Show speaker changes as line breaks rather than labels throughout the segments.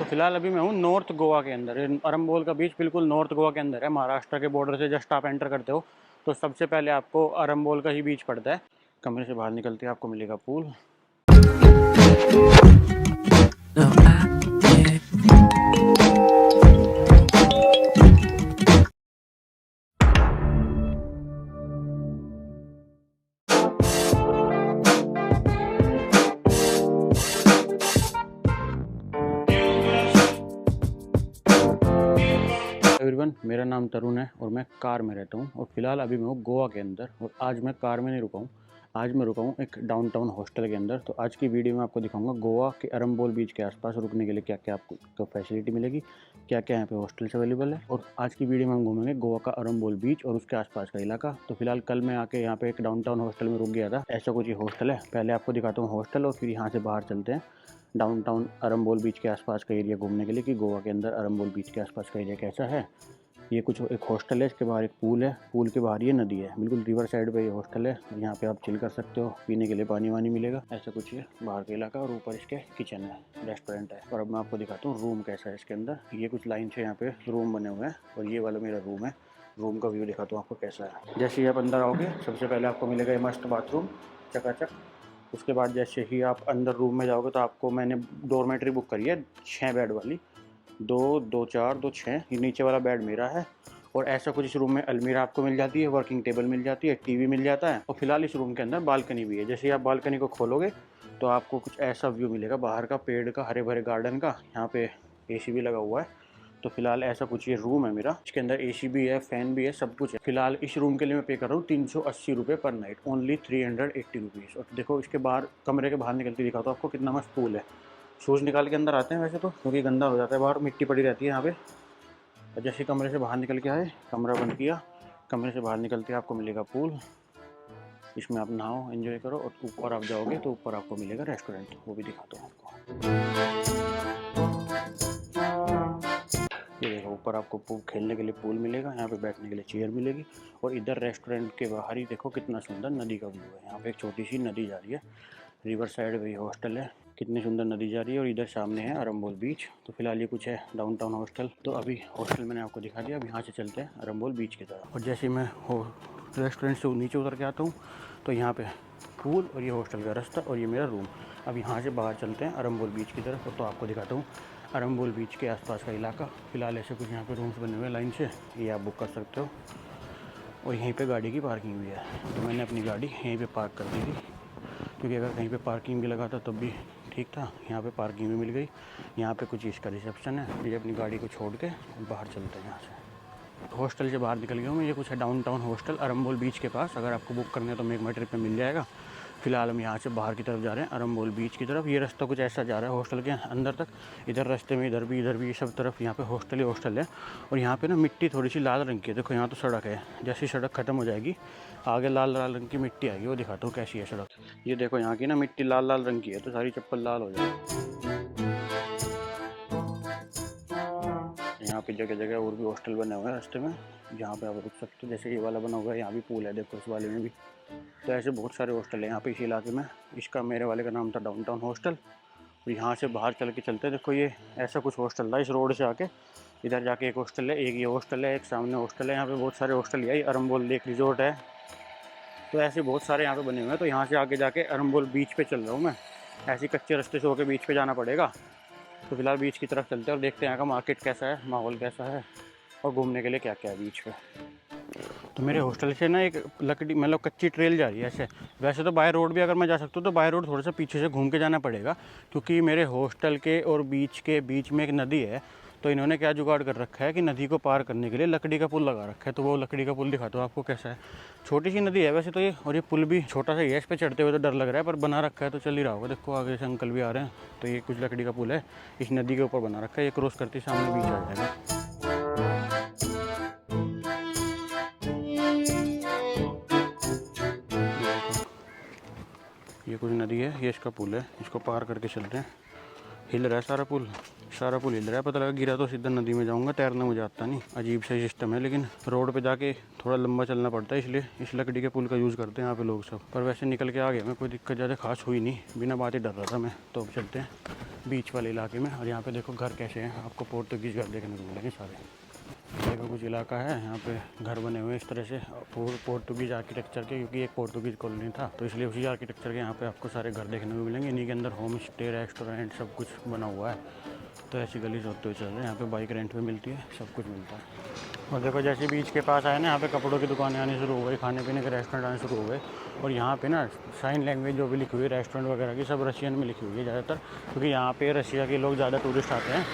तो फिलहाल अभी मैं हूँ नॉर्थ गोवा के अंदर। अरंबोल का बीच बिल्कुल नॉर्थ गोवा के अंदर है। महाराष्ट्र के बॉर्डर से जस्ट आप एंटर करते हो तो सबसे पहले आपको अरंबोल का ही बीच पड़ता है। कमरे से बाहर निकलते ही आपको मिलेगा पूल। एवरीवन, मेरा नाम तरुण है और मैं कार में रहता हूँ और फिलहाल अभी मैं हूँ गोवा के अंदर। और आज मैं कार में नहीं रुका हूँ, आज मैं रुका हूँ एक डाउनटाउन हॉस्टल के अंदर। तो आज की वीडियो में आपको दिखाऊंगा गोवा के अरंबोल बीच के आसपास रुकने के लिए क्या क्या आपको फैसिलिटी मिलेगी, क्या क्या यहाँ पे हॉस्टल्स अवेलेबल है। और आज की वीडियो में हम घूमेंगे गोवा का अरंबोल बीच और उसके आसपास का इलाका। तो फिलहाल कल मैं आके यहाँ पे एक डाउनटाउन हॉस्टल में रुक गया था। ऐसा कुछ ये हॉस्टल है। पहले आपको दिखाता हूँ हॉस्टल और फिर यहाँ से बाहर चलते हैं डाउनटाउन अरंबोल बीच के आसपास का एरिया घूमने के लिए कि गोवा के अंदर अरंबोल बीच के आसपास का एरिया कैसा है। ये कुछ एक हॉस्टल है, इसके बाहर एक पूल है, पूल के बाहर ये नदी है, बिल्कुल रिवर साइड पे ये हॉस्टल है। यहाँ पे आप चिल कर सकते हो, पीने के लिए पानी वानी मिलेगा। ऐसा कुछ है बाहर का इलाका और ऊपर इसके किचन है, रेस्टोरेंट है। और अब मैं आपको दिखाता हूँ रूम कैसा है इसके अंदर। ये कुछ लाइन से यहाँ पे रूम बने हुए हैं और ये वाला मेरा रूम है। रूम का व्यू दिखाता हूँ आपको कैसा है। जैसे ही आप अंदर आओगे सबसे पहले आपको मिलेगा ये मस्त बाथरूम, चकाचक। उसके बाद जैसे ही आप अंदर रूम में जाओगे तो आपको, मैंने डोरमेट्री बुक करी है 6 बेड वाली, 2, 2, 4, 2, 6। ये नीचे वाला बेड मेरा है। और ऐसा कुछ इस रूम में अलमीरा आपको मिल जाती है, वर्किंग टेबल मिल जाती है, टीवी मिल जाता है। और फिलहाल इस रूम के अंदर बालकनी भी है। जैसे ही आप बालकनी को खोलोगे तो आपको कुछ ऐसा व्यू मिलेगा बाहर का, पेड़ का, हरे भरे गार्डन का। यहाँ पे एसी भी लगा हुआ है। तो फिलहाल ऐसा कुछ ये रूम है मेरा। इसके अंदर एसी भी है, फैन भी है, सब कुछ है। फिलहाल इस रूम के लिए मैं पे कर रहा हूँ 380 रुपये पर नाइट, ओनली 380 रुपीज़। और देखो इसके बाहर, कमरे के बाहर निकल के दिखाता हूँ आपको कितना मस्त पूल है। शूज़ निकाल के अंदर आते हैं वैसे तो, क्योंकि गंदा हो जाता है, बाहर मिट्टी पड़ी रहती है यहाँ पे। और जैसे कमरे से बाहर निकल के आए, कमरा बंद किया, कमरे से बाहर निकलते आपको मिलेगा पूल। इसमें आप नहाओ, एंजॉय करो। और ऊपर आप जाओगे तो ऊपर आपको मिलेगा रेस्टोरेंट, वो भी दिखाता हूँ आपको। ये देखो ऊपर आपको पूल, खेलने के लिए पूल मिलेगा, यहाँ पे बैठने के लिए चेयर मिलेगी। और इधर रेस्टोरेंट के बाहर ही देखो कितना सुंदर नदी का व्यू है। यहाँ पे एक छोटी सी नदी जा रही है, रिवर साइड पे हॉस्टल है, कितनी सुंदर नदी जा रही है। और इधर सामने है अरंबोल बीच। तो फिलहाल ये कुछ है डाउनटाउन हॉस्टल। तो अभी हॉस्टल मैंने आपको दिखा दिया, अब यहाँ से चलते हैं अरंबोल बीच की तरफ। और जैसे मैं रेस्टोरेंट से नीचे उतर के आता हूँ तो यहाँ पे पूल और ये हॉस्टल का रास्ता और ये मेरा रूम। अब यहाँ से बाहर चलते हैं अरंबोल बीच की तरफ। तो आपको दिखाता हूँ अरंबोल बीच के आसपास का इलाका। फ़िलहाल ऐसे कुछ यहाँ पे रूम्स बने हुए हैं लाइन से, ये आप बुक कर सकते हो। और यहीं पे गाड़ी की पार्किंग भी है। तो मैंने अपनी गाड़ी यहीं पे पार्क कर दी थी, क्योंकि अगर कहीं पे पार्किंग भी लगा था तब भी ठीक था। यहाँ पे पार्किंग भी मिल गई। यहाँ पे कुछ इसका रिसेप्शन है। ये अपनी गाड़ी को छोड़ के बाहर चलते हैं यहाँ से। हॉस्टल से बाहर निकल गया हूँ मैं। ये कुछ है डाउनटाउन हॉस्टल अरंबोल बीच के पास। अगर आपको बुक करना है तो मेक माई ट्रिप पे मिल जाएगा। फिलहाल हम यहाँ से बाहर की तरफ जा रहे हैं अरंबोल बीच की तरफ। ये रास्ता कुछ ऐसा जा रहा है हॉस्टल के अंदर तक। इधर रास्ते में इधर भी ये सब तरफ यहाँ पे हॉस्टल ही हॉस्टल है। और यहाँ पे ना मिट्टी थोड़ी सी लाल रंग की है। देखो यहाँ तो सड़क है, जैसी सड़क ख़त्म हो जाएगी आगे लाल लाल रंग की मिट्टी आएगी, वो दिखाता हूँ कैसी है सड़क। ये देखो यहाँ की ना मिट्टी लाल लाल रंग की है, तो सारी चप्पल लाल हो जाएगी। यहाँ पे जगह जगह और भी हॉस्टल बने हुए हैं रास्ते में, जहाँ पे आप रुक सकते हो। जैसे ये वाला बना हुआ है, यहाँ भी पूल है, देखो इस वाले में भी। तो ऐसे बहुत सारे हॉस्टल है यहाँ पे इस इलाके में। इसका, मेरे वाले का नाम था डाउनटाउन हॉस्टल। और यहाँ से बाहर चल के चलते हैं। देखो ये ऐसा कुछ हॉस्टल था, इस रोड से आके इधर जाके एक हॉस्टल है, एक ये हॉस्टल है, एक सामने हॉस्टल है। यहाँ पे बहुत सारे हॉस्टल, यही अरंबोल लेक रिजॉर्ट है। तो ऐसे बहुत सारे यहाँ पे बने हुए हैं। तो यहाँ से आगे जाके अरंबोल बीच पे चल रहा हूँ मैं। ऐसे कच्चे रास्ते से होकर बीच पे जाना पड़ेगा। तो फिलहाल बीच की तरफ चलते हैं और देखते हैं यहाँ का मार्केट कैसा है, माहौल कैसा है और घूमने के लिए क्या क्या है बीच पे। तो मेरे हॉस्टल से ना एक लकड़ी, मतलब कच्ची ट्रेल जा रही है ऐसे। वैसे तो बाय रोड भी अगर मैं जा सकता हूँ तो बाय रोड थोड़ा सा पीछे से घूम के जाना पड़ेगा, क्योंकि मेरे हॉस्टल के और बीच के बीच में एक नदी है। तो इन्होंने क्या जुगाड़ कर रखा है कि नदी को पार करने के लिए लकड़ी का पुल लगा रखा है। तो वो लकड़ी का पुल दिखाता हूँ आपको कैसा है। छोटी सी नदी है वैसे तो ये, और ये पुल भी छोटा सा ही है। इस पर चढ़ते हुए तो डर लग रहा है, पर बना रखा है तो चल ही रहा होगा। देखो आगे से अंकल भी आ रहे हैं। तो ये कुछ लकड़ी का पुल है, इस नदी के ऊपर बना रखा है। ये क्रॉस करते सामने बीच आ जाएगा। ये कुछ नदी है, ये इसका पुल है, इसको पार करके चलते हैं। हिल रहा है सारा पुल हिल रहा है। पता लगा गिरा तो सीधा नदी में जाऊंगा, तैरना मुझे आता नहीं। अजीब सा सिस्टम है, लेकिन रोड पे जाके थोड़ा लंबा चलना पड़ता है, इसलिए इस लकड़ी के पुल का यूज़ करते हैं यहाँ पे लोग सब। पर वैसे निकल के आ गया मैं, कोई दिक्कत ज़्यादा खास हुई नहीं, बिना बात ही डर रहा था मैं। तो अब चलते हैं बीच वाले इलाके में। और यहाँ पे देखो घर कैसे हैं, आपको पोर्तुगीज़ घर देखने को मिलेंगे सारे। देखो कुछ इलाका है यहाँ पे घर बने हुए इस तरह से पोर्तुगीज़ आर्किटेक्चर के, क्योंकि एक पोर्तुगीज़ कॉलोनी था तो इसलिए उसी आर्किटेक्चर के यहाँ पे आपको सारे घर देखने को मिलेंगे। इन्हीं के अंदर होम स्टे, रेस्टोरेंट सब कुछ बना हुआ है। तो ऐसी गली से होते हुए चल रहे हैं। यहाँ पे बाइक रेंट पे मिलती है, सब कुछ मिलता है। और देखो जैसे बीच के पास आए ना, यहाँ पे कपड़ों की दुकानें आनी शुरू हो गई, खाने पीने के रेस्टोरेंट आने शुरू हो गए। और यहाँ पे ना साइन लैंग्वेज जो भी लिखी हुई है रेस्टोरेंट वगैरह की, सब रशियन में लिखी हुई है ज़्यादातर, क्योंकि यहाँ पे रशिया के लोग ज़्यादा टूरिस्ट आते हैं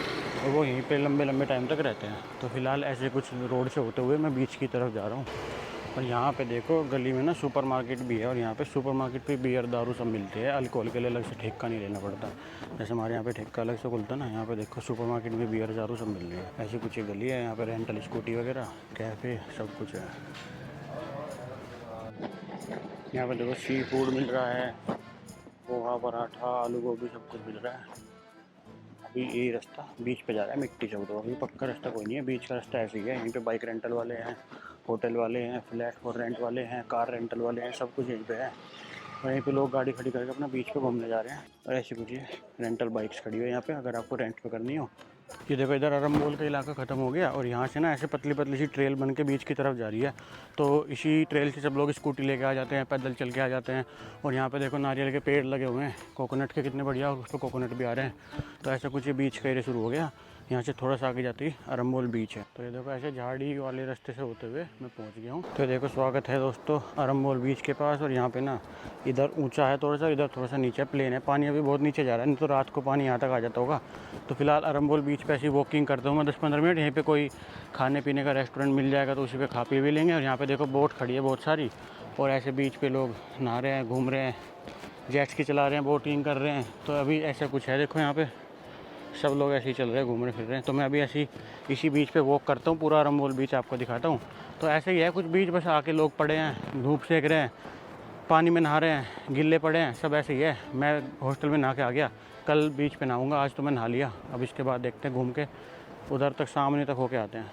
और वो यहीं पे लंबे लंबे टाइम तक रहते हैं। तो फिलहाल ऐसे कुछ रोड से होते हुए मैं बीच की तरफ जा रहा हूँ। और यहाँ पे देखो गली में ना सुपर मार्केट भी है, और यहाँ पे सुपर मार्केट पे बियर दारू सब मिलते हैं। अल्कोहल के लिए अलग से ठेका नहीं लेना पड़ता, जैसे हमारे यहाँ पे ठेका अलग से खुलता है ना, यहाँ पे देखो सुपर मार्केट में बियर दारू सब मिल रही है। ऐसी कुछ ये गली है, यहाँ पे रेंटल स्कूटी वगैरह, कैफ़े सब कुछ है। यहाँ पे देखो सी फूड मिल रहा है, पोहा, पराठा, आलू गोभी सब कुछ मिल रहा है। अभी ये रास्ता बीच पे जा रहा है, मिट्टी चौक। तो अभी पक्का रास्ता कोई नहीं है, बीच का रास्ता ऐसे ही है। यहीं पे बाइक रेंटल वाले हैं, होटल वाले हैं, फ्लैट फॉर रेंट वाले हैं, कार रेंटल वाले हैं, सब कुछ यहीं पे है। और यहीं पे लोग गाड़ी खड़ी करके अपना बीच पे घूमने जा रहे हैं। और ऐसी कुछ ये रेंटल बाइक्स खड़ी हुई है यहाँ पे, अगर आपको रेंट पे करनी हो। ये देखो इधर अरम्बोल का इलाका ख़त्म हो गया, और यहाँ से ना ऐसे पतली पतली सी ट्रेल बन के बीच की तरफ जा रही है। तो इसी ट्रेल से सब लोग स्कूटी लेके आ जाते हैं, पैदल चल के आ जाते हैं। और यहाँ पे देखो नारियल के पेड़ लगे हुए हैं, कोकोनट के, कितने बढ़िया, और उस पर कोकोनट भी आ रहे हैं। तो ऐसा कुछ ये बीच का एरिया शुरू हो गया। यहाँ से थोड़ा सा आगे जाती अरम्बोल बीच है। तो ये देखो ऐसे झाड़ी वाले रास्ते से होते हुए मैं पहुँच गया हूँ। तो देखो स्वागत है दोस्तों अरम्बोल बीच के पास। और यहाँ पे ना इधर ऊंचा है थोड़ा सा, इधर थोड़ा सा नीचे प्लेन है। पानी अभी बहुत नीचे जा रहा है, नहीं तो रात को पानी यहाँ तक आ जाता होगा। तो फिलहाल अरम्बोल बीच पे ऐसी वॉकिंग करता हूँ मैं 10-15 मिनट। यहीं पे कोई खाने पीने का रेस्टोरेंट मिल जाएगा तो उसी पे खा पी भी लेंगे। और यहाँ पे देखो बोट खड़ी है बहुत सारी, और ऐसे बीच पे लोग नहा रहे हैं, घूम रहे हैं, जेट स्की चला रहे हैं, बोटिंग कर रहे हैं। तो अभी ऐसा कुछ है, देखो यहाँ पे सब लोग ऐसे ही चल रहे हैं, घूम रहे फिर रहे हैं। तो मैं अभी ऐसी इसी बीच पे वॉक करता हूँ, पूरा अरम्बोल बीच आपको दिखाता हूँ। तो ऐसे ही है कुछ बीच, बस आके लोग पड़े हैं, धूप सेक रहे हैं, पानी में नहा रहे हैं, गिल्ले पड़े हैं, सब ऐसे ही है। मैं हॉस्टल में नहा के आ गया, कल बीच पे नहाऊंगा, आज तो मैं नहा लिया। अब इसके बाद देखते हैं, घूम के उधर तक सामने तक होके आते हैं।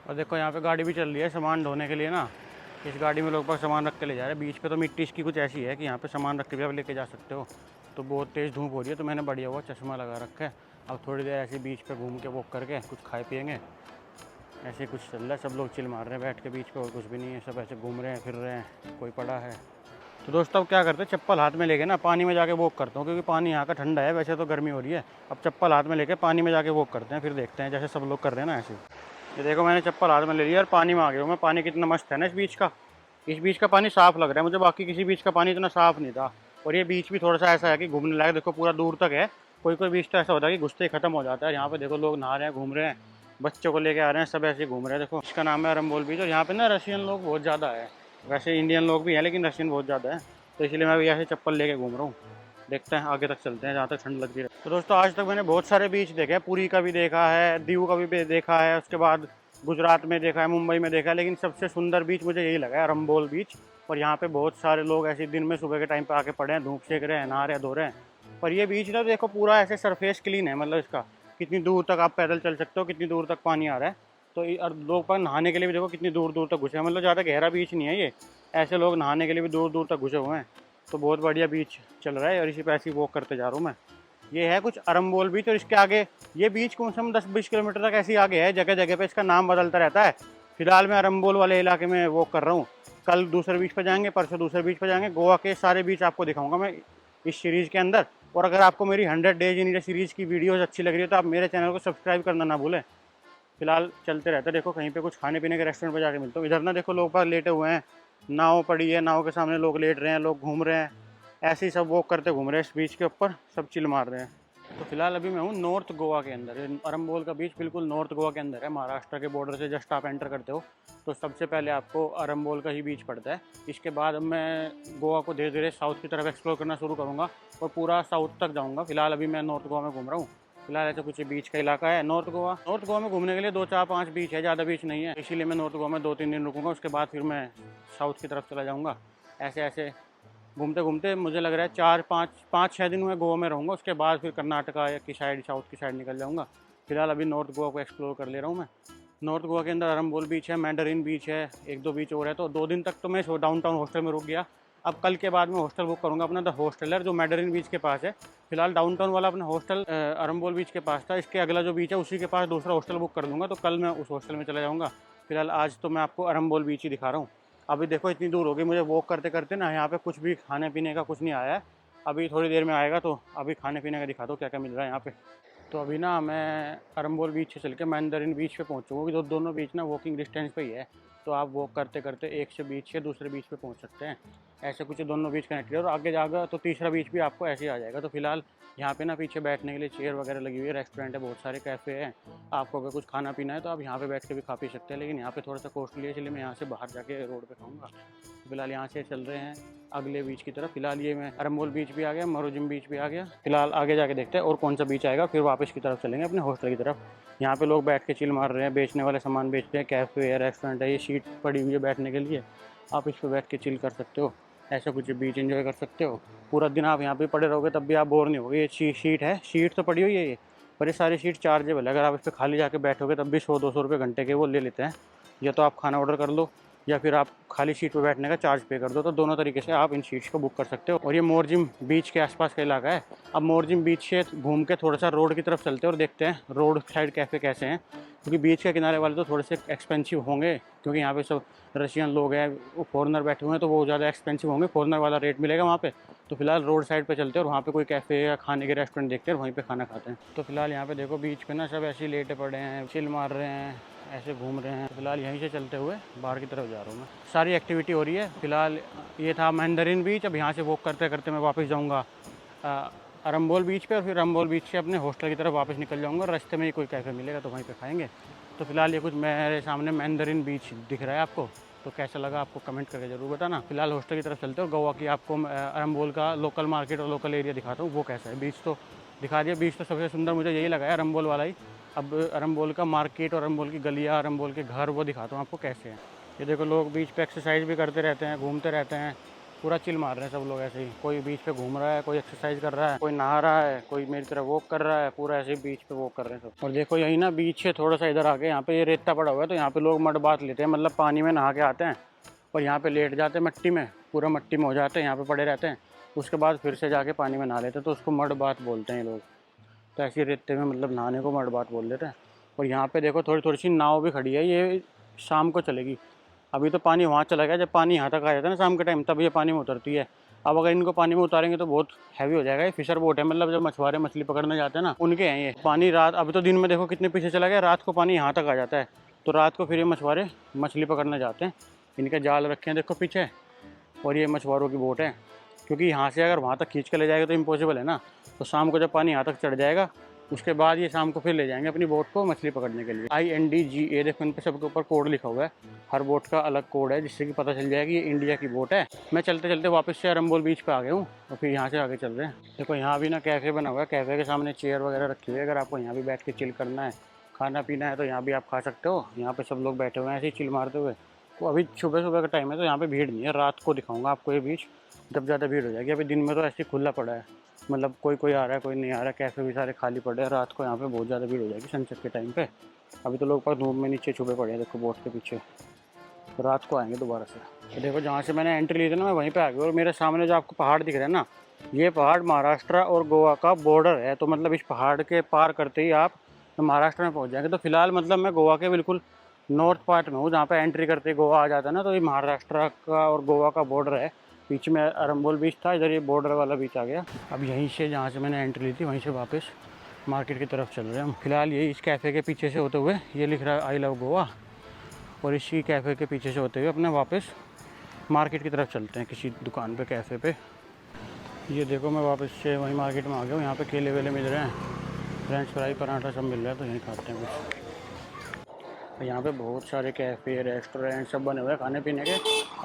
और देखो यहाँ पे गाड़ी भी चल रही है सामान ढोने के लिए ना। इस गाड़ी में लोग बाग सामान रख के ले जा रहे हैं। बीच पे तो मिट्टी इसकी कुछ ऐसी है कि यहाँ पे सामान रख के भी आप लेके जा सकते हो। तो बहुत तेज़ धूप हो रही है, तो मैंने बढ़िया हुआ चश्मा लगा रखा है। अब थोड़ी देर ऐसे बीच पे घूम के वॉक करके कुछ खाए पिएंगे। ऐसे कुछ चल रहा है, सब लोग चिल मार रहे हैं बैठ के बीच पे, और कुछ भी नहीं है, सब ऐसे घूम रहे हैं, फिर रहे हैं, कोई पड़ा है। तो दोस्तों अब क्या करते हैं, चप्पल हाथ में लेके ना पानी में जाके वॉक करता हूँ, क्योंकि पानी यहाँ का ठंडा है, वैसे तो गर्मी हो रही है। अब चप्पल हाथ में लेके पानी में जाके वॉक करते हैं, फिर देखते हैं जैसे सब लोग कर रहे हैं ना ऐसे। ये देखो मैंने चप्पल हाथ में ले लिया और पानी में आ गया हूँ मैं। पानी कितना मस्त है ना इस बीच का। इस बीच का पानी साफ़ लग रहा है मुझे, बाकी किसी बीच का पानी इतना साफ़ नहीं था। और ये बीच भी थोड़ा सा ऐसा है कि घूमने लायक, देखो पूरा दूर तक है। कोई कोई बीच तो ऐसा होता है कि घुसते ही खत्म हो जाता है। यहाँ पे देखो लोग नहा रहे हैं, घूम रहे हैं, बच्चों को लेके आ रहे हैं, सब ऐसे घूम रहे हैं। देखो इसका नाम है अरम्बोल बीच। और यहाँ पे ना रशियन लोग बहुत ज़्यादा है, वैसे इंडियन लोग भी हैं लेकिन रशियन बहुत ज़्यादा है। तो इसलिए मैं भी ऐसे चप्पल लेके घूम रहा हूँ। देखते हैं आगे तक चलते हैं जहाँ तक ठंड लगती है। तो दोस्तों आज तक मैंने बहुत सारे बीच देखे हैं, पुरी का भी देखा है, दीव का भी देखा है, उसके बाद गुजरात में देखा है, मुंबई में देखा है, लेकिन सबसे सुंदर बीच मुझे यही लगा है अरम्बोल बीच। और यहाँ पे बहुत सारे लोग ऐसे दिन में सुबह के टाइम पे आके पड़े हैं, धूप सेक रहे हैं, नहा रहे हैं, धो रहे हैं। पर ये बीच ना देखो पूरा ऐसे सरफेस क्लीन है, मतलब इसका कितनी दूर तक आप पैदल चल सकते हो, कितनी दूर तक पानी आ रहा है। तो और लोग पर नहाने के लिए भी देखो कितनी दूर दूर तक घुसे हैं, मतलब ज़्यादा गहरा बीच नहीं है ये, ऐसे लोग नहाने के लिए भी दूर दूर तक घुसे हुए हैं। तो बहुत बढ़िया बीच चल रहा है, और इसी पे ऐसी वॉक करते जा रहा हूँ मैं। ये है कुछ अरम्बोल बीच, और इसके आगे ये बीच कम से कम 10-20 किलोमीटर तक ऐसे ही आगे है, जगह जगह पे इसका नाम बदलता रहता है। फिलहाल मैं अरम्बोल वाले इलाके में वॉक कर रहा हूँ, कल दूसरे बीच पर जाएंगे, परसों दूसरे बीच पर जाएंगे। गोवा के सारे बीच आपको दिखाऊंगा मैं इस सीरीज़ के अंदर। और अगर आपको मेरी 100 डेज इन इंडिया सीरीज़ की वीडियोज़ अच्छी लग रही है तो आप मेरे चैनल को सब्सक्राइब करना ना भूलें। फिलहाल चलते रहते हैं, देखो कहीं पे कुछ खाने पीने के रेस्टोरेंट पर जाके मिलता हूँ। इधर ना देखो लोग बाग लेटे हुए हैं, नाव पड़ी है, नाव के सामने लोग लेट रहे हैं, लोग घूम रहे हैं, ऐसे ही सब वॉक करते घूम रहे हैं इस बीच के ऊपर, सब चिल मार रहे हैं। तो फिलहाल अभी मैं हूँ नॉर्थ गोवा के अंदर। अरम्बोल का बीच बिल्कुल नॉर्थ गोवा के अंदर है, महाराष्ट्र के बॉर्डर से जस्ट आप एंटर करते हो तो सबसे पहले आपको अरम्बोल का ही बीच पड़ता है। इसके बाद अब मैं गोवा को धीरे धीरे साउथ की तरफ एक्सप्लोर करना शुरू करूँगा और पूरा साउथ तक जाऊँगा। फिलहाल अभी मैं नॉर्थ गोवा में घूम रहा हूँ। फिलहाल ऐसा कुछ बीच का इलाका है नॉर्थ गोवा में घूमने के लिए 2-4-5 बीच है, ज़्यादा बीच नहीं है। इसीलिए मैं नॉर्थ गोवा में 2-3 दिन रुकूंगा, उसके बाद फिर मैं साउथ की तरफ चला जाऊँगा। ऐसे ऐसे घूमते घूमते मुझे लग रहा है 4 5 5 6 दिन में गोवा में रहूँगा। उसके बाद फिर कर्नाटका या की साइड, साउथ की साइड निकल जाऊँगा। फिलहाल अभी नॉर्थ गोवा को एक्सप्लोर कर ले रहा हूँ मैं। नॉर्थ गोवा के अंदर अरम्बोल बीच है, मैंडरिन बीच है, 1 2 बीच और है। तो 2 दिन तक तो मैं डाउन टाउन हॉस्टल में रुक गया। अब कल के बाद मैं हॉस्टल बुक करूँगा अपना द हॉस्टलर, जो मैंडरिन बीच के पास है। फिलहाल डाउन टाउन वाला अपना हॉस्टल अरम्बोल बीच के पास था, इसके अगला जो बीच है उसी के पास दूसरा हॉस्टल बुक कर दूँगा। तो कल मैं उस हॉस्टल में चला जाऊँगा। फिलहाल आज तो मैं आपको अरम्बोल बीच ही दिखा रहा हूँ। अभी देखो इतनी दूर होगी मुझे वॉक करते करते ना, यहाँ पे कुछ भी खाने पीने का कुछ नहीं आया है। अभी थोड़ी देर में आएगा, तो अभी खाने पीने का दिखा दो क्या क्या मिल रहा है यहाँ पे। तो अभी ना मैं अरम्बोल बीच से चल के मैंडरिन बीच पे पहुँचूँगा। दोनों बीच ना वॉकिंग डिस्टेंस पे ही है। तो आप वॉक करते करते एक से बीच से दूसरे बीच पे पहुँच सकते हैं। ऐसे कुछ दोनों बीच कनेक्टेड है, और आगे जाएगा तो तीसरा बीच भी आपको ऐसे ही आ जाएगा। तो फिलहाल यहाँ पे ना पीछे बैठने के लिए चेयर वगैरह लगी हुई है, रेस्टोरेंट है, बहुत सारे कैफ़े हैं। आपको अगर कुछ खाना पीना है तो आप यहाँ पे बैठ के भी खा पी सकते हैं, लेकिन यहाँ पे थोड़ा सा कॉस्टली है, इसलिए मैं यहाँ से बाहर जाके रोड पे खाऊंगा। फिलहाल यहाँ से चल रहे हैं अगले बीच की तरफ। फिलहाल ये मैं अरम्बोल बीच भी आ गया, मरोजिम बीच भी आ गया। फिलहाल आगे जाके देखते हैं और कौन सा बीच आएगा, फिर वापस की तरफ चलेंगे अपने हॉस्टल की तरफ। यहाँ पे लोग बैठ के चिल मार रहे हैं, बेचने वाले सामान बेचते हैं, कैफ़े है, रेस्टोरेंट है, ये सीट पड़ी हुई है बैठने के लिए, आप इस पर बैठ के चिल कर सकते हो। ऐसा कुछ बीच एंजॉय कर सकते हो। पूरा दिन आप यहाँ पे पड़े रहोगे तब भी आप बोर नहीं होगे। ये सीट है, सीट तो पड़ी हुई है ये, पर ये सारी सीट चार्जेबल है। अगर आप इस पर खाली जाके बैठोगे तब भी 100 200 रुपये घंटे के वो ले लेते हैं। या तो आप खाना ऑर्डर कर लो, या फिर आप खाली सीट पर बैठने का चार्ज पे कर दो। तो दोनों तरीके से आप इन सीट्स को बुक कर सकते हो। और ये मोरजिम बीच के आसपास का इलाका है। अब मोरजिम बीच से घूम के थोड़ा सा रोड की तरफ चलते हैं और देखते हैं रोड साइड कैफ़े कैसे हैं, क्योंकि बीच के किनारे वाले तो थोड़े से एक्सपेंसिव होंगे, क्योंकि यहाँ पे सब रशियन लोग हैं, फॉरेनर बैठे हुए हैं, तो वो ज़्यादा एक्सपेंसिव होंगे। फॉरेनर वाला रेट मिलेगा वहाँ पे। तो फिलहाल रोड साइड पे चलते हैं और वहाँ पे कोई कैफ़े या खाने के रेस्टोरेंट देखते हैं और वहीं पे खाना खाते हैं। तो फिलहाल यहाँ पे देखो बीच पे ना सब ऐसे ही लेटे पड़े हैं, चिल मार रहे हैं, ऐसे घूम रहे हैं। फिलहाल यहीं से चलते हुए बाहर की तरफ जा रहा हूँ मैं। सारी एक्टिविटी हो रही है। फिलहाल ये था मैंडरिन बीच। अब यहाँ से वॉक करते करते मैं वापस जाऊँगा अरम्बोल बीच पे, और फिर अरम्बोल बीच से अपने हॉस्टल की तरफ वापस निकल जाऊँगा। रास्ते में ही कोई कैफ़े मिलेगा तो वहीं पे खाएंगे। तो फिलहाल ये कुछ मेरे सामने मैंडरिन बीच दिख रहा है आपको, तो कैसा लगा आपको कमेंट करके ज़रूर बताना। फिलहाल हॉस्टल की तरफ चलते हैं और गोवा की आपको अरम्बोल का लोकल मार्केट और लोकल एरिया दिखाता हूँ वो कैसा है। बीच तो दिखा दिया, बीच तो सबसे सुंदर मुझे यही लगा है, अरम्बोल वाला ही। अब अरम्बोल का मार्केट और अरम्बोल की गलियाँ, अरम्बोल के घर वो दिखाता हूँ आपको कैसे हैं। ये देखो लोग बीच पे एक्सरसाइज भी करते रहते हैं, घूमते रहते हैं, पूरा चिल मार रहे हैं सब लोग ऐसे ही। कोई बीच पे घूम रहा है, कोई एक्सरसाइज कर रहा है, कोई नहा रहा है, कोई मेरी तरह वॉक कर रहा है, पूरा ऐसे ही बीच पे वॉक कर रहे हैं सब। और देखो यही ना बीच से थोड़ा सा इधर आके यहाँ पे ये रेता पड़ा हुआ है, तो यहाँ पे लोग मड बात लेते हैं, मतलब पानी में नहा के आते हैं और यहाँ पे लेट जाते हैं मट्टी में, पूरा मट्टी में हो जाते हैं, यहाँ पे पड़े रहते हैं। उसके बाद फिर से जाके पानी में नहा लेते हैं, तो उसको मड बात बोलते हैं लोग। तो ऐसे रेते में मतलब नहाने को मड बात बोल देते हैं। और यहाँ पे देखो थोड़ी थोड़ी सी नाव भी खड़ी है, ये शाम को चलेगी। अभी तो पानी वहाँ चला गया, जब पानी यहाँ तक आ जाता है ना शाम के टाइम, तब ये पानी में उतरती है। अब अगर इनको पानी में उतारेंगे तो बहुत हैवी हो जाएगा। ये फिशर बोट है, मतलब जब मछुआरे मछली पकड़ने जाते हैं ना उनके हैं ये। पानी रात, अभी तो दिन में देखो कितने पीछे चला गया, रात को पानी यहाँ तक आ जाता है। तो रात को फिर ये मछुआरे मछली पकड़ने जाते हैं। इनके जाल रखे हैं देखो पीछे, और ये मछुआरों की बोट है। क्योंकि यहाँ से अगर वहाँ तक खींच के ले जाएगा तो इम्पॉसिबल है ना। तो शाम को जब पानी यहाँ तक चढ़ जाएगा, उसके बाद ये शाम को फिर ले जाएंगे अपनी बोट को मछली पकड़ने के लिए। INDGA देखो इन पे सबके ऊपर कोड लिखा हुआ है। हर बोट का अलग कोड है, जिससे कि पता चल जाएगा कि ये इंडिया की बोट है। मैं चलते चलते वापस से अरम्बोल बीच पे आ गया हूँ, और फिर यहाँ से आगे चल रहे हैं। देखो यहाँ भी ना कैफ़े बना हुआ है, कैफ़े के सामने चेयर वगैरह रखी हुई है। अगर आपको यहाँ भी बैठ के चिल करना है, खाना पीना है, तो यहाँ भी आप खा सकते हो। यहाँ पे सब लोग बैठे हुए हैं ऐसे ही चिल मारते हुए। तो अभी सुबह सुबह का टाइम है, तो यहाँ पे भीड़ नहीं है। रात को दिखाऊंगा आपको ये बीच, जब ज़्यादा भीड़ हो जाएगी। अभी दिन में तो ऐसे ही खुला पड़ा है, मतलब कोई कोई आ रहा है, कोई नहीं आ रहा है। कैफ़े भी सारे खाली पड़े हैं। रात को यहाँ पे बहुत ज़्यादा भीड़ हो जाएगी सनसेट के टाइम पे। अभी तो लोग पर धूप में नीचे छुपे पड़े हैं देखो बोट के पीछे। तो रात को आएंगे दोबारा से। तो देखो जहाँ से मैंने एंट्री ली थी ना, मैं वहीं पे आ गया। और मेरे सामने जो आपको पहाड़ दिख रहा है ना, ये पहाड़ महाराष्ट्र और गोवा का बॉर्डर है। तो मतलब इस पहाड़ के पार करते ही आप महाराष्ट्र में पहुँच जाएंगे। तो फिलहाल मतलब मैं गोवा के बिल्कुल नॉर्थ पार्ट में हूँ, जहाँ पे एंट्री करते ही गोवा आ जाता है ना। तो ये महाराष्ट्र का और गोवा का बॉर्डर है। बीच में अरम्बोल बीच था, इधर ये बॉर्डर वाला बीच आ गया। अब यहीं से जहाँ से मैंने एंट्री ली थी वहीं से वापस मार्केट की तरफ चल रहे हैं हम। फिलहाल ये इस कैफ़े के पीछे से होते हुए ये लिख रहा है आई लव गोवा, और इसी कैफ़े के पीछे से होते हुए अपने वापस मार्केट की तरफ चलते हैं किसी दुकान पे, कैफ़े पे। ये देखो मैं वापस से वहीं मार्केट में आ गया हूँ। यहाँ पे केले वेले मिल रहे हैं, फ्रेंच फ्राई पराठा सब मिल रहा है, तो यहीं खाते हैं कुछ। यहाँ पे बहुत सारे कैफ़े रेस्टोरेंट सब बने हुए हैं खाने पीने के।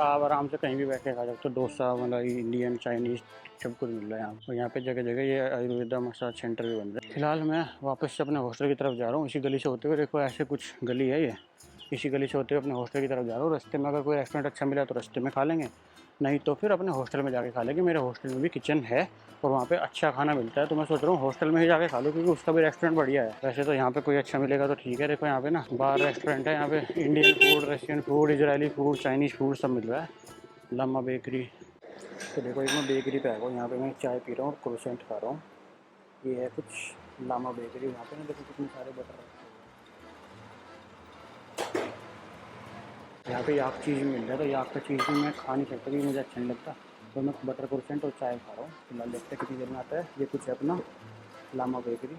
आप आराम से कहीं भी बैठ के खा सकते हो। डोसा, मलाई, इंडियन, चाइनीज़ सब कुछ मिल रहा है यहाँ। और यहाँ पे जगह जगह ये आयुर्वेदा मसाज सेंटर भी बन रहा है। फिलहाल मैं वापस से अपने हॉस्टल की तरफ जा रहा हूँ, इसी गली से होते हुए। देखो ऐसे कुछ गली है ये, इसी गली से होते हुए अपने हॉस्टल की तरफ जा रहा हूँ। रास्ते में अगर कोई रेस्टोरेंट अच्छा मिला तो रास्ते में खा लेंगे, नहीं तो फिर अपने हॉस्टल में जाके खा लेंगे। मेरे हॉस्टल में भी किचन है और वहाँ पे अच्छा खाना मिलता है, तो मैं सोच रहा हूँ हॉस्टल में ही जाके खा लूँ, क्योंकि उसका भी रेस्टोरेंट बढ़िया है। वैसे तो यहाँ पे कोई अच्छा मिलेगा तो ठीक है। देखो यहाँ पे ना बार रेस्टोरेंट है, यहाँ पे Indian food, Russian food, Israeli food, Chinese food सब मिल रहा है। लम्मा बेकरी। तो देखो एक मैं बेकरी पे आया हूँ, यहाँ पे मैं चाय पी रहा हूँ और क्रोसेंट खा रहा हूँ। ये है कुछ लामा बेकरी। यहाँ पे ना देखो कितने सारे बटर रखे हुए हैं। यहाँ पे याक चीज़ मिल रहा है, तो याक का चीज़ भी मैं खा नहीं सकता क्योंकि मुझे अच्छा नहीं लगता, तो मैं बटर क्रोसेंट और चाय खा रहा हूँ। फिलहाल देखते हैं कितनी देर में आता है। ये कुछ है अपना लामा बेकरी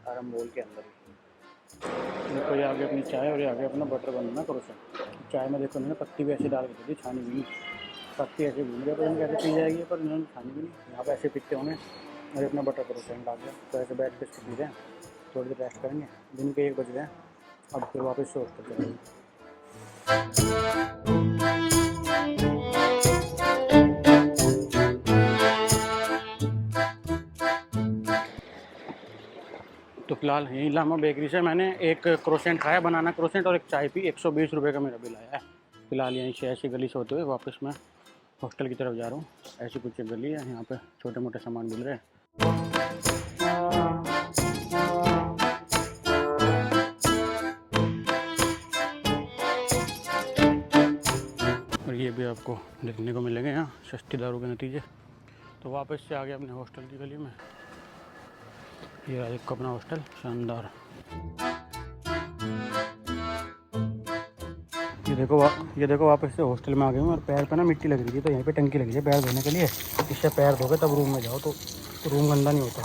आराम मॉल के अंदर ही। देखो ये आगे अपनी चाय और ये आगे अपना बटर बनना क्रोसेंट। चाय में देखो मैंने पत्ती भी ऐसे डाल के दी, छानी भी नहीं, पत्ती ऐसे घूम गया, तो कैसे पी जाएगी, पर इन्होंने छानी भी नहीं। यहाँ पे ऐसे पीते होंगे। और अपना बटर क्रोसेंट आ गया, तो ऐसे बैठ के इसको पी रहे हैं। थोड़ी देर रेस्ट करेंगे। दिन के 1 बज गए, अब फिर वापस से हॉस्टल चलेंगे। तो फिलहाल यहीं लामा बेकरी से मैंने एक क्रोसेंट खाया, बनाना क्रोसेंट, और एक चाय पी। 120 रुपये का मेरा बिल आया है। फिलहाल यहीं से ऐसी गली से होते हुए वापस मैं हॉस्टल की तरफ जा रहा हूँ। ऐसी कुछ गली है, यहाँ पे छोटे मोटे सामान मिल रहे हैं। और ये भी आपको देखने को मिलेंगे यहाँ सस्ती दारू के नतीजे। तो वापस से आ गया अपने हॉस्टल की गली में। ये रहा एक अपना हॉस्टल, शानदार। ये देखो वापस से हॉस्टल में आ गए हूँ और पैर पे ना मिट्टी लग रही थी, तो यहीं पे टंकी लगी है पैर धोने के लिए। इससे पैर धोगे तब रूम में जाओ, तो रूम गंदा नहीं होता,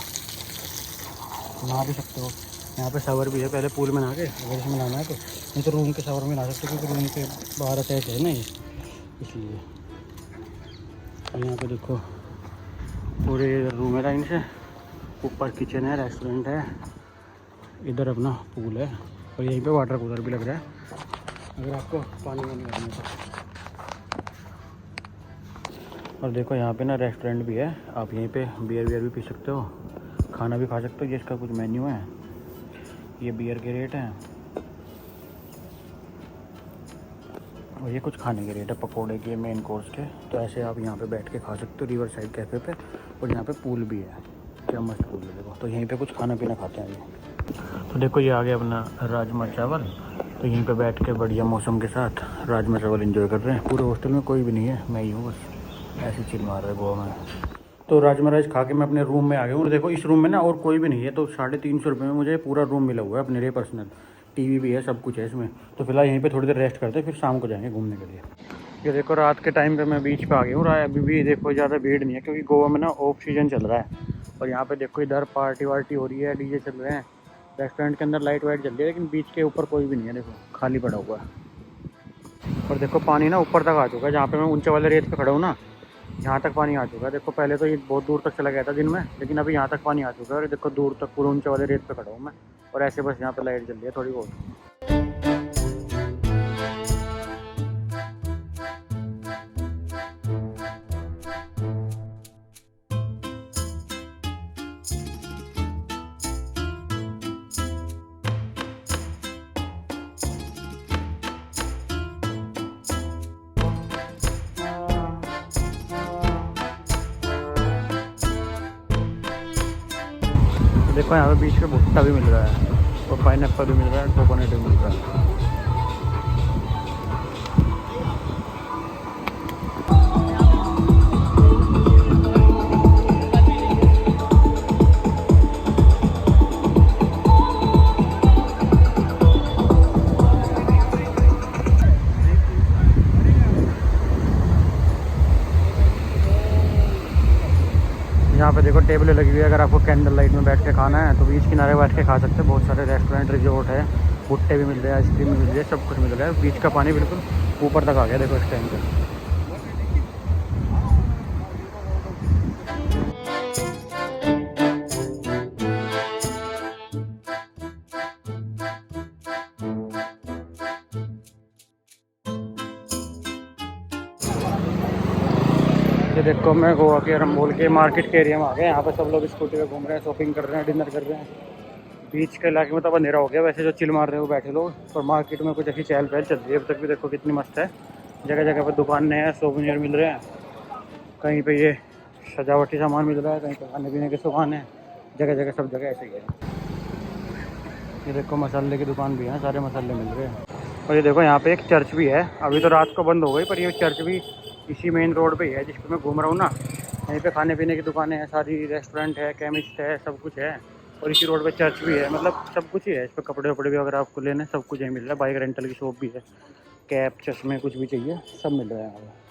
नहा भी सकते हो। यहाँ पे शावर भी है, पहले पूल में नहा के अगर इसमें नहाना है तो, नहीं तो रूम के शावर में नहा सकते हो, क्योंकि रूम के बाहर अटैच है ना ये, इसलिए। यहाँ पे देखो पूरे रूम है लाइन से, ऊपर किचन है, रेस्टोरेंट है, इधर अपना पूल है, और यहीं पे वाटर कूलर भी लग रहा है अगर आपको पानी वानी करना तो। और देखो यहाँ पे ना रेस्टोरेंट भी है, आप यहीं पे बियर भी पी सकते हो, खाना भी खा सकते हो। ये इसका कुछ मेन्यू है, ये बियर के रेट हैं और ये कुछ खाने के रेट है, पकोड़े के, मेन कोर्स के। तो ऐसे आप यहाँ पे बैठ के खा सकते हो रिवर साइड कैफ़े पे। और यहाँ पे पूल भी है, क्या मस्त पूल है देखो। तो यहीं पे कुछ खाना पीना खाते हैं ये। तो देखो ये आ गया अपना राजमा चावल। तो यहीं पे बैठ के बढ़िया मौसम के साथ राजमा चावल एंजॉय कर रहे हैं। पूरे हॉस्टल में कोई भी नहीं है, मैं ही हूँ बस, ऐसे चिल मार रहा है गोवा में। तो राजमा राइस खा के मैं अपने रूम में आ गया हूँ। और देखो इस रूम में ना और कोई भी नहीं है, तो 350 रुपये में मुझे पूरा रूम मिला हुआ है अपने लिए पर्सनल। टीवी भी है, सब कुछ है इसमें। तो फिलहाल यहीं पे थोड़ी देर रेस्ट करते हैं, फिर शाम को जाएंगे घूमने के लिए। ये देखो रात के टाइम पे मैं बीच पे आ गया हूँ। अभी भी देखो ज़्यादा भीड़ नहीं है, क्योंकि गोवा में ना ऑफ सीजन चल रहा है। और यहाँ पे देखो इधर पार्टी वार्टी हो रही है, डीजे चल रहे हैं, रेस्टोरेंट के अंदर लाइट वाइट जल रही है, लेकिन बीच के ऊपर कोई भी नहीं है, देखो खाली पड़ा हुआ है। और देखो पानी ना ऊपर तक आ चुका है, जहाँ पे मैं ऊंचे वाले रेत पे खड़ा हूँ ना, यहाँ तक पानी आ चुका है। देखो पहले तो ये बहुत दूर तक चला गया था दिन में, लेकिन अभी यहाँ तक पानी आ चुका है। और देखो दूर तक पूरे ऊंचे वाले रेत पे खड़ा हूँ मैं, और ऐसे बस यहाँ पे लाइट जल रही है थोड़ी बहुत। देखो यहाँ पे बीच में भुट्टा भी मिल रहा है, और पाइनएप्पल भी मिल रहा है, कोकोनट भी मिल रहा है। यहाँ पे देखो टेबलें लगी हुई है, अगर आपको कैंडल लाइट में बैठ के खाना है तो बीच किनारे बैठ के खा सकते हैं। बहुत सारे रेस्टोरेंट, रिजोर्ट है, भुट्टे भी मिल रहे हैं, आइसक्रीम भी मिल रही है, सब कुछ मिल रहा है। बीच का पानी बिल्कुल ऊपर तक आ गया देखो इस टाइम पे। ये देखो मैं गोवा के अरम्बोल के मार्केट के एरिया में आ गया। यहाँ पे सब लोग स्कूटी पे घूम रहे हैं, शॉपिंग कर रहे हैं, डिनर कर रहे हैं। बीच के इलाके में तो अब अंधेरा हो गया, वैसे जो चिल मार रहे हो बैठे लोग। और मार्केट में कुछ ऐसी चहल पहल चल रही है, अब तक भी देखो कितनी मस्त है। जगह जगह पर दुकानें हैं, सोवेनियर मिल रहे हैं, कहीं पे ये सजावटी सामान मिल रहा है, कहीं पे खाने पीने की दुकान है, जगह जगह सब जगह ऐसे ही है। ये देखो मसाले की दुकान भी है, सारे मसाले मिल रहे हैं। और ये देखो यहाँ पे एक चर्च भी है, अभी तो रात को बंद हो गई, पर ये चर्च भी इसी मेन रोड पे ही है जिस पे मैं घूम रहा हूँ ना। यहीं पे खाने पीने की दुकानें हैं सारी, रेस्टोरेंट है, केमिस्ट है, सब कुछ है। और इसी रोड पे चर्च भी है, मतलब सब कुछ ही है। इस पर कपड़े वपड़े भी अगर आपको लेने सब कुछ यहीं मिल रहा है। बाइक रेंटल की शॉप भी है, कैप चश्मे कुछ भी चाहिए सब मिल रहा है यहाँ पे।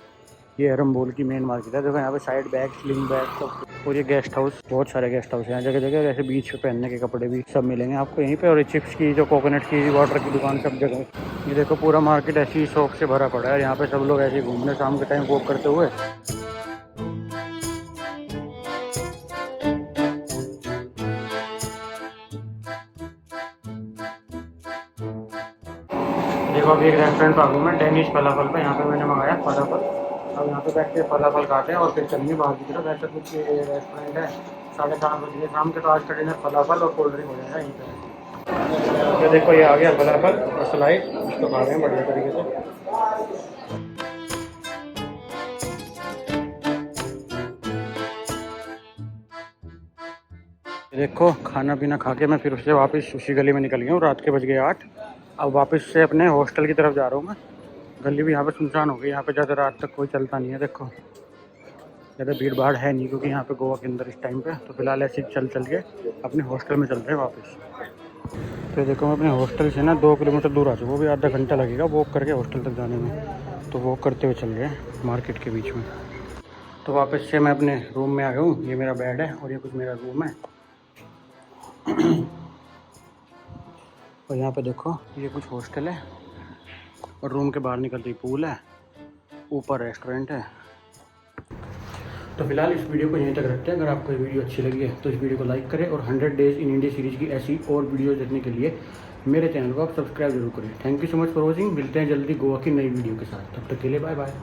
ये अरम्बोल की मेन मार्केट है। देखो यहाँ पे साइड बैग, स्लिंग बैग सब। और ये गेस्ट हाउस, बहुत सारे गेस्ट हाउस हैं जगह जगह। जैसे बीच पे पहनने के कपड़े भी सब मिलेंगे आपको यहीं पे। और ये चिप्स की, जो कोकोनट की, वाटर की दुकान सब जगह। ये देखो पूरा मार्केट ऐसी शॉप से भरा पड़ा है। यहाँ पे सब लोग ऐसे ही घूमने शाम के टाइम वॉक करते हुए। देखो अभी एक रेस्टोरेंट पर मैं डेनिश फलाफल पे, यहाँ पे मैंने मंगाया फलाफल। अब यहाँ पे बैठ के फलाफल खाते हैं और फिर चलेंगे बाहर की तरफ। ऐसा कुछ रेस्टोरेंट है, 7:30 बजे शाम के। तो आज का डिनर फलाफल और कोल्ड ड्रिंक हो जाएगा यहीं पे। तो देखो ये आ गया फलाफल और स्लाइड, इसको खा रहे हैं बढ़िया तरीके से। देखो खाना पीना खा के मैं फिर उससे वापस उसी गली में निकल गया हूँ। रात के बज गए 8। अब वापस से अपने हॉस्टल की तरफ जा रहा हूँ मैं। गली भी यहाँ पे सुनसान हो गई, यहाँ पे ज़्यादा रात तक कोई चलता नहीं है। देखो ज़्यादा भीड़ भाड़ है नहीं, क्योंकि यहाँ पे गोवा के अंदर इस टाइम पे। तो फिलहाल ऐसे चल के अपने हॉस्टल में चल रहे हैं वापस। तो देखो मैं अपने हॉस्टल से ना 2 किलोमीटर दूर आ चुका, वो भी आधा घंटा लगेगा वॉक करके हॉस्टल तक जाने में। तो वॉक करते हुए चल रहे हैं मार्केट के बीच में। तो वापस से मैं अपने रूम में आ गया हूँ। ये मेरा बेड है और ये कुछ मेरा रूम है। और यहाँ पे देखो ये कुछ हॉस्टल है और रूम के बाहर निकलते ही पूल है, ऊपर रेस्टोरेंट है। तो फिलहाल इस वीडियो को यहीं तक रखते हैं। अगर आपको ये वीडियो अच्छी लगी है तो इस वीडियो को लाइक करें, और 100 डेज इन इंडिया सीरीज़ की ऐसी और वीडियो देखने के लिए मेरे चैनल को आप सब्सक्राइब जरूर करें। Thank you so much for watching. मिलते हैं जल्दी गोवा की नई वीडियो के साथ, तब तक के लिए बाय बाय।